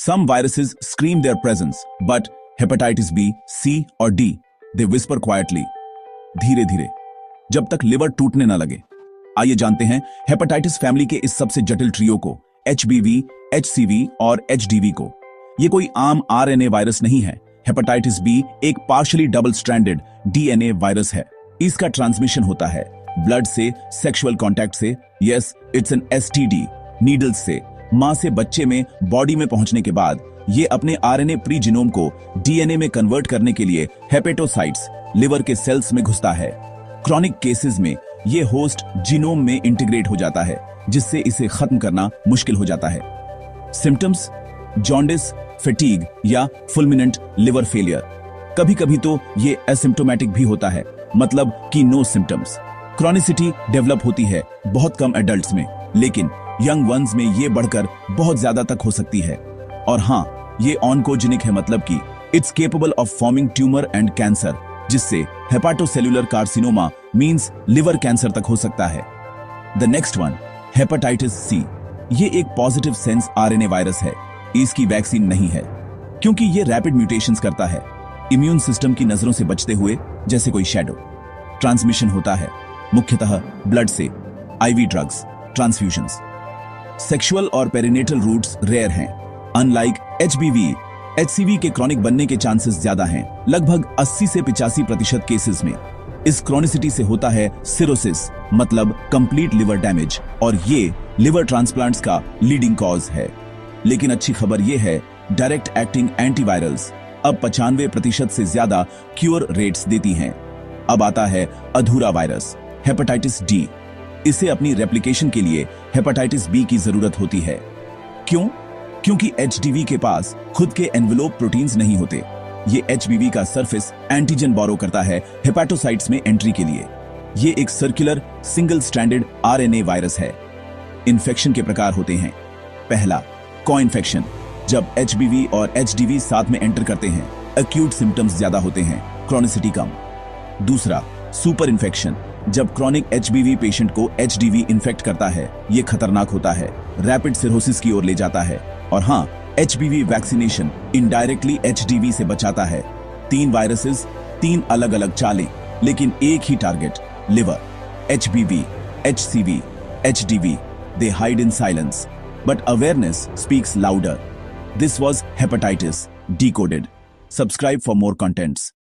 Some viruses scream their presence, but hepatitis B, C और D, they whisper quietly. धीरे धीरे, जब तक लिवर टूटने न लगे। आइए जानते हैं हेपेटाइटिस फैमिली के इस सबसे जटिल ट्रियो को, HBV, HCV और HDV को। ये कोई आम RNA वायरस नहीं है। हेपेटाइटिस बी एक partially double stranded DNA virus है। इसका ट्रांसमिशन होता है ब्लड से, सेक्सुअल कांटेक्ट से, yes it's an STD, needles से, मां से बच्चे में बॉडी में पहुंचने के बाद ये अपने RNA प्री जीनोम को DNA में कन्वर्ट करने के लिए हेपेटोसाइट्स, लिवर के सेल्स में घुसता है। क्रॉनिक केसेस में ये होस्ट जीनोम में इंटीग्रेट हो जाता है, जिससे इसे खत्म करना मुश्किल हो जाता है। सिम्टम्स: जॉन्डिस, फैटीग या फुलमिनेंट लिवर फेलियर। कभी कभी तो ये एसिम्प्टोमेटिक भी होता है, मतलब कि नो सिम्टम्स। क्रॉनिसिटी डेवलप होती है बहुत कम एडल्ट्स में, लेकिन यंग वंस में ये बढ़कर बहुत ज्यादा तक हो सकती है। और हाँ, ये ऑन्कोजेनिक है, मतलब कि it's capable of forming tumour and cancer, जिससे hepatocellular carcinoma means liver cancer तक हो सकता है। The next one, hepatitis C. ये एक पॉजिटिव सेंस RNA वायरस है। इसकी वैक्सीन नहीं है, क्योंकि ये रैपिड म्यूटेशंस करता है, इम्यून सिस्टम की नजरों से बचते हुए, जैसे कोई शैडो। ट्रांसमिशन होता है मुख्यतः ब्लड से, IV ड्रग्स, ट्रांसफ्यूजन्स। सेक्सुअल और पेरिनेटल रूट्स रेयर हैं। अनलाइक HBV, HCV के क्रॉनिक बनने के चांसेस ज्यादा हैं, लगभग 80 से 85% केसेस में। इस क्रॉनिसिटी से होता है सिरोसिस, मतलब कंप्लीट लिवर डैमेज, और ये लिवर ट्रांसप्लांट्स का लीडिंग कॉज है। लेकिन अच्छी खबर यह है, डायरेक्ट एक्टिंग एंटीवायरल्स अब 95% से ज्यादा क्योर रेट्स देती हैं। अब आता है अधूरा वायरस, हेपेटाइटिस D। इसे अपनी रेप्लिकेशन के लिए हेपेटाइटिस B की जरूरत होती है। क्यों? क्योंकि HDV के पास खुद के एनवेलोप प्रोटीन्स नहीं होते। ये HBV का सरफेस एंटीजन बोरो करता है हेपेटोसाइट्स में एंट्री के लिए। ये एक circular single stranded RNA virus है। इन्फेक्शन के प्रकार होते हैं। पहला, को इन्फेक्शन। जब HBV और HDV साथ में एंटर करते हैं, एक्यूट सिम्टम्स ज्यादा होते हैं, क्रॉनिसिटी कम। दूसरा, सुपर इन्फेक्शन। जब क्रॉनिक HBV पेशेंट को HDV इन्फेक्ट करता है, ये खतरनाक होता है, रैपिड सिरोसिस की ओर ले जाता है। और हाँ, HBV वैक्सीनेशन इनडायरेक्टली HDV से बचाता है। 3 वायरसेस, 3 अलग अलग चालें, लेकिन एक ही target, liver. HBV, HCV, HDV, they hide in silence, but awareness speaks louder. This was Hepatitis Decoded. Subscribe for more contents.